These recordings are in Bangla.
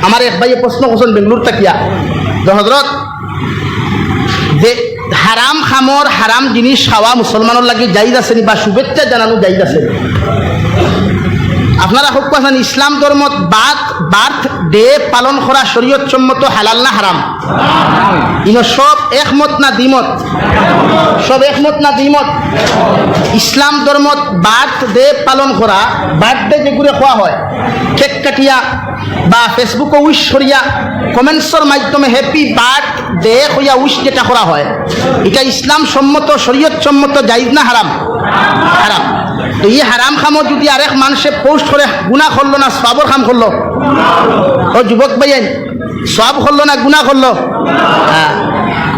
আমার এক ভাইয়ে প্রশ্ন করছেন বেঙ্গলোর তাকিয়া যে হজরত যে হারাম খামর হারাম জিনিস খাওয়া মুসলমানের লাগে জায়েজ আছে নি বা শুভেচ্ছা জানানো জায়েজ আছে? আপনারা হোক পাচ্ছেন ইসলাম ধর্মত বার্থ ডে পালন করা শরীয়ত সম্মত হালাল না হারাম? ইনো সব একমত না দ্বিমত? সব একমত না দ্বিমত? ইসলাম ধর্মত বার্থ ডে পালন করা, বার্থডে যেগুলো খোয়া হয় কেক কাটিয়া বা ফেসবুকে উইশ করিয়া কমেন্টসের মাধ্যমে হ্যাপি বার্থডে হইয়া উইশ যেটা করা হয়, এটা ইসলাম সম্মত শরীয়ত সম্মত জায়েজ না হারাম? হারাম। তো এই হারাম খামো যদি আরেক মানুষে পোস্ট করে গুনাহ করলো না সওয়াবের কাম করলো? ও যুবক ভাইয়েন, সওয়াব করলো না গুনাহ করলো? হ্যাঁ।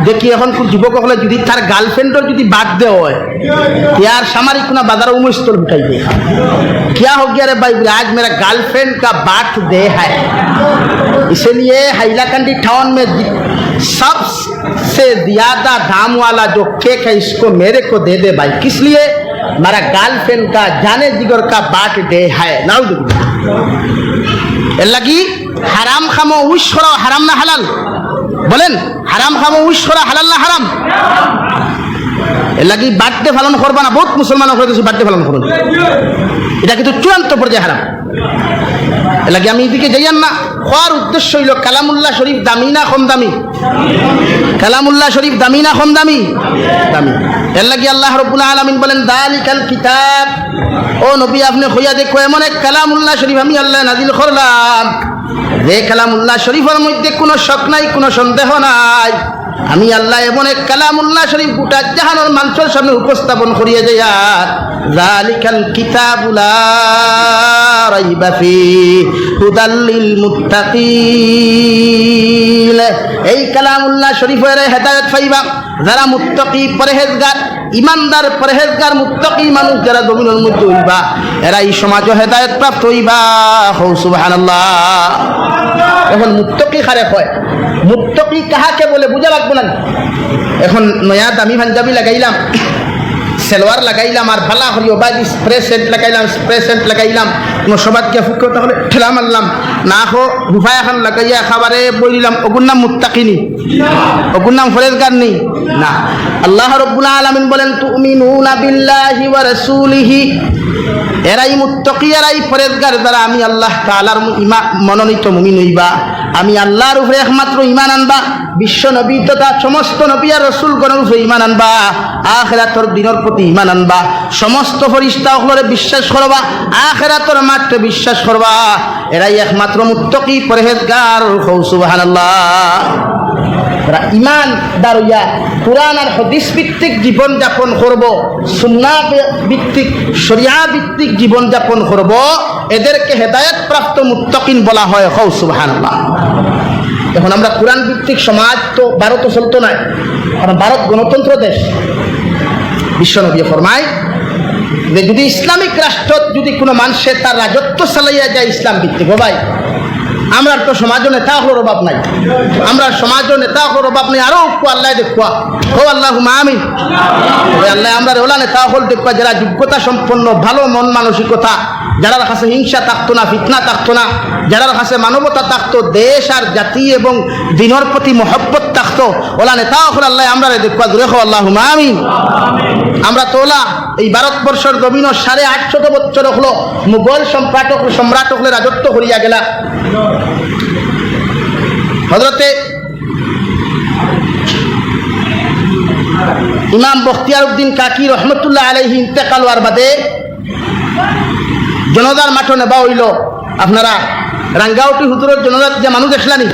দেখি এখন যুবক হলে যদি তার গার্লফ্রেন্ডের যদি বার্থডे হয় यार सामारी कुना बाजार उमेश तो बिठाई दे क्या हो गया रे भाई आज मेरा गर्लफ्रेंड का बर्थडे है इसलिए हैलाकंडी टाउन में सबसे ज्यादा दाम वाला जो केक है इसको मेरे को दे दे भाई किस लिए मेरा गर्लफ्रेंड का जाने जिगर का बर्थडे है नाउजुबिल्लाह लगी हराम खामो उश करो हराम ना हलाल বলেন হারাম খামো উইশ করা হালাল না হারাম? এর লাগি বার্থডে পালন করবা না বহুত মুসলমান হয়ে বার্থডে পালন করুন, এটা কিন্তু চূড়ান্ত পর্যায়ে হারাম। এর লাগি আমি এদিকে যাইয়ান না, হওয়ার উদ্দেশ্য হইল কালামুল্লাহ শরীফ দামি না কম দামি? কালামুল্লাহ শরীফ দামি না কম দামি? দামি। এর লাগি আল্লাহ রাব্বুল আলামিন বলেন যালিকাল কিতাব, ও নবী আপনি হইয়া দেখো এমন এক কালামুল্লাহ শরীফ আমি আল্লাহ নাজিল করলাম যে কালামুল্লাহ শরীফের মধ্যে কোনো শক নাই, কোনো সন্দেহ নাই। আমি আল্লাহ এমন এক কালামুল্লাহ শরীফ গোটা জাহানের মানুষের সামনে উপস্থাপন করিয়ে যায় যালিকাল কিতাবু লা রাইবা ফিহি হুদাল লিল মুত্তাকিন। এই কালামুল্লাহ শরীফের হেদায়েত পাইবা যারা মুত্তাকি পরহেজগার ইমানদার পরহেজগার মুত্তাকি মানুষ যারা জমিনের মধ্যে হইবা এরা এই সমাজে হেদায়েত প্রাপ্ত হইবা। সুবহানাল্লাহ। এখন মুত্তাকি কারে কয়, মুত্তাকি কাহাকে বলে বুঝা লাগবে না। এখন নয়া দামি পাঞ্জাবি লাগাইলাম, সেলোয়ার লাগাইলাম আর ভালা হরিও বাজি স্প্রে সেন্ট লাগাইলাম, স্প্রে সেন্ট লাগাইলাম, কোনো সবাইকে ফুক তাহলে ঠেলা মারলাম না, হো রুফা এখন লাগাইয়া খাবারে বলিলাম, ওগুর নাম মুত্তাকিনি, ওগুর নাম ফরেজগার নেই না। আল্লাহ রাব্বুল আলামিন বলেন তুমিনুনা বিল্লাহি ওয়া রাসূলিহি, এরাই মুত্তাকি এরাই ফরেজগার যারা আমি আল্লাহ তাআলার মনোনীত মুমিন হইবা। আমি আল্লাহর উপরে একমাত্র ঈমান আনবা, বিশ্ব নবী তথা সমস্ত নবী আর রাসূলগণের উপরে ঈমান আনবা, আখিরাতের দিনের প্রতি ঈমান আনবা, সমস্ত ফেরেশতাগুলোরে বিশ্বাস করবা, আখিরাতের মাঠে বিশ্বাস করবা। এরাই একমাত্র মুত্তাকি পরহেজগার। সুবহানাল্লাহ। ঈমানদার হইয়া কুরআন আর হাদিস ভিত্তিক জীবন যাপন করব, সুন্নাহ ভিত্তিক শরিয়া ভিত্তিক জীবন যাপন করব, এদেরকে হেদায়েত প্রাপ্ত মুত্তাকিন বলা হয়। সুবহানাল্লাহ। এখন আমরা কুরআন ভিত্তিক সমাজ তো ভারত চলতো না, কারণ ভারত গণতন্ত্র দেশ। বিশ্বনবী ফরমায় যে যদি ইসলামিক রাষ্ট্র যদি কোনো মানুষের তার রাজত্ব চালাইয়া যায় ইসলাম ভিত্তিক, ভাই আমরা তো সমাজও নেতা হওয়ার অভাব নাই, আমরা সমাজও নেতা হওয়ার অভাব নেই। আরো আল্লাহ দেখুয়া হো আল্লাহুম্মা আমিন। আল্লাহ আমরা ওলা নেতা হল দেখুয়া যারা যোগ্যতা সম্পন্ন, ভালো মন মানসিকতা, যারা কাছে হিংসা থাকতো না, ফিতনা থাকতো না, যারা কাছে মানবতা থাকতো, দেশ আর জাতি এবং দিনের প্রতি মহব্বত থাকতো, ওলা নেতা হল আল্লাহ আমরা দেখুয়া দূরে হো আল্লাহুম্মা আমিন। আমরা তো ওলা এই ভারতবর্ষের জমিন 850 বছর হলো মুঘল সম্রাট হলে রাজত্ব করিয়া গেলা। হযরতে ইমাম বখতিয়ার উদ্দিন কাকি রহমতুল্লাহ আলাইহি ইন্তেকাল হওয়ার বাদে জনতার মাঠে নেবা হইল। আপনারা রাঙ্গাউটি হুজুরের জনতার যে মানুষ দেখলানি,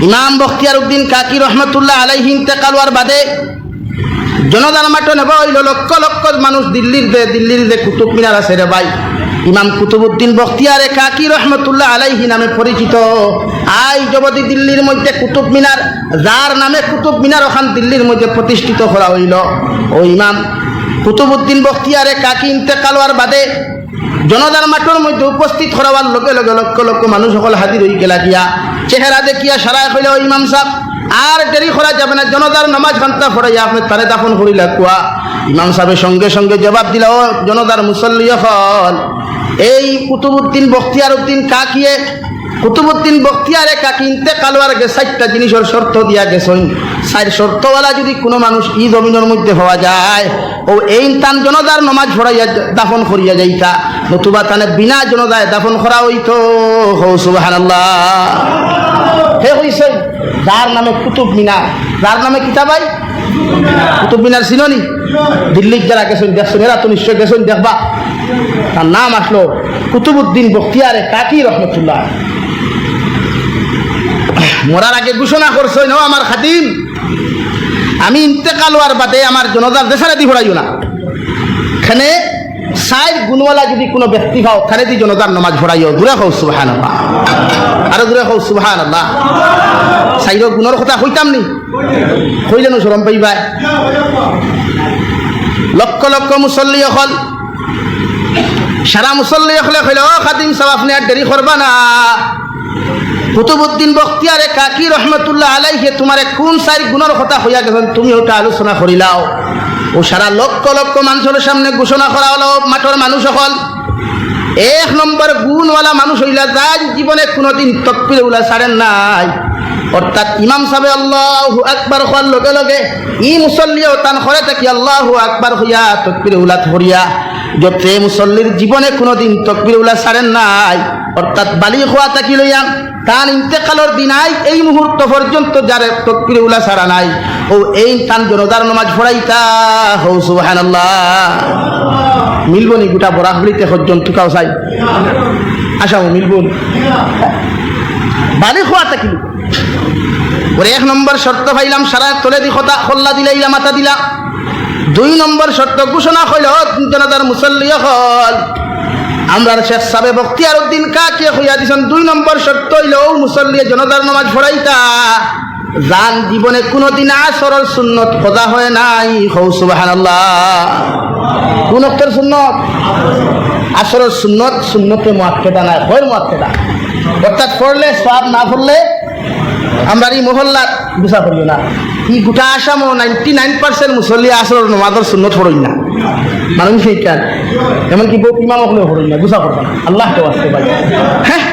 ইমাম বখতিয়ার উদ্দিন কাকি রহমতুল্লাহ আলাইহি ইন্তেকাল হওয়ার বাদে জনতার মাঠে নেবা হইল। লক্ষ লক্ষ মানুষ দিল্লির যে কুতুব মিনার আছে রে ভাই, ইমাম কুতুবউদ্দিন বখতিয়ার কাকি রহমতুল্লাহ আলাইহি নামে পরিচিত। আই জবদি দিল্লির মধ্যে কুতুব মিনার, যার নামে কুতুব মিনার ওখান দিল্লির মধ্যে প্রতিষ্ঠিত করা হইল। ও ইমাম কুতুবউদ্দিন বখতিয়ার কাকি ইন্তেকাল হওয়ার বাদে জনতার মাঠের মধ্যে উপস্থিত হওয়ার লগে লগে লক্ষ লক্ষ মানুষ সকল হাজির হয়ে গেলা গিয়া চেহারা দেখিয়া সারায় কইল, ইমাম সাহেব আর দেরি করা যাবে না, জনতার নামাজ ঘন্টা পড়াইয়া আপনি তারে দাফন করিলা কুয়া। ইমাম সাহেবের সঙ্গে সঙ্গে জবাব দিল, ও জনতার মুসল্লি হল, এই কুতুবউদ্দিন বখতিয়ার উদ্দিন কাকিয়ে কুতুবুদ্দিন বখতিয়ারে কাকি ইন্তেকাল হওয়ার আগে 4টা জিনিসের শর্ত দিয়া গেছেন। 4 শর্তওয়ালা যদি কোনো মানুষ ই জমিনের মধ্যে হওয়া যায় ও এই তান জনদার নমাজ পড়াইয়া দাফন করিয়া যাইতা, নতুবা তানে বিনা জনদায় দাফন করা হইতো। হো সুবহানাল্লাহ। হে হইছে যার নামে কুতুব মিনার, যার নামে কিতাবাই কুতুব মিনার চিননি? দিল্লির যারা গেছেন দেখছেন, এরা তো নিশ্চয় গেছেন দেখবা। তার নাম আসলো কুতুবুদ্দিন বখতিয়ারে কাকি রহমতুল্লাহ। মরার আগে ঘোষণা করছেন, ও আমার খাদিম, আমি ইন্তেকাল হওয়ার বাদে আমার জনতার দেশারে দি ভরাইও না। এখানে 4 গুণওয়ালা যদি কোনো ব্যক্তি হও খানে দি জনতার নামাজ ভরাইও। দূরে হও সুবহানাল্লাহ, আরো দূরে হও সুবহানাল্লাহ। 4 গুণের কথা কইতাম নি, কইলেন শরম পাইবাই। লক্ষ লক্ষ মুসল্লি হল, সারা মুসল্লি হলে কইল, ও খাদিম সাহেব আপনি আর দেরি করবা না। কুতুবুদ্দিন বখতিয়ারে কাকি রহমতুল্লাহ আলাইহি তোমার কোন 4 গুণের কথা হইয়া গেছেন তুমি ওটা আলোচনা করিলাও। ও সারা লক্ষ লক্ষ মানুষের সামনে ঘোষণা করা হলো, মাঠের মানুষ হল 1 নম্বর গুণওয়ালা মানুষ হইলা যার জীবনে কোনোদিন তাকবীর উলা ছাড়েন নাই। অর্থাৎ ইমাম সাহেব আল্লাহু আকবার হওয়ার লগে লগে ই মুসল্লিও তান করে থাকি আল্লাহু আকবার হইয়া তাকবীর উলা ধরিয়া, যতে মুসল্লির জীবনে কোনোদিন তাকবীর উলা ছাড়েন নাই। অর্থাৎ বালিগ হওয়া থাকি লইয়া তান ইন্তেকালের দিনাই এই মুহূর্ত পর্যন্ত যারে তাকবীর উলা ছাড়া নাই ও এই তান জনতার নামাজ পড়াইতা। হো সুবহানাল্লাহ। মিলবনি গোটা বরাকবলিতে পর্যন্ত কাউ চাই আসাম মিলবন বালিগ হওয়া থাকি ওর 1 নম্বর শর্ত পাইলাম, সারা তলে দি কথা খোল্লা দিলাইলা মাথা দিলা। 2 নম্বর শর্ত ঘোষণা হইল জনতার মুসল্লি হল আমরা শেখ সাহেব বখতিয়ার উদ্দিন কাকে হইয়া দিছেন। 2 নম্বর শর্ত হইল মুসল্লি জনতার নামাজ পড়াইতা জান জীবনে কোনোদিন আসরের সুন্নত খোদা হয় নাই। হো সুবহানাল্লাহ। কোন অক্তের সুন্নত? আসরের সুন্নত, সুন্নতে মুআক্কাদা নাই, গয়র মুআক্কাদা। অর্থাৎ পড়লে সওয়াব, না পড়লে আমরা এই মহল্লার গুছা করিও না। এই গোটা আসামও 99% মুসল্লি আসরের নামাজের সুন্নত পড়ই না। মানুষ সেইটা এমনকি বউ ইমাম হলেও পড়ই না, গুছা করবা না। আল্লাহ তো আসতে পারে। হ্যাঁ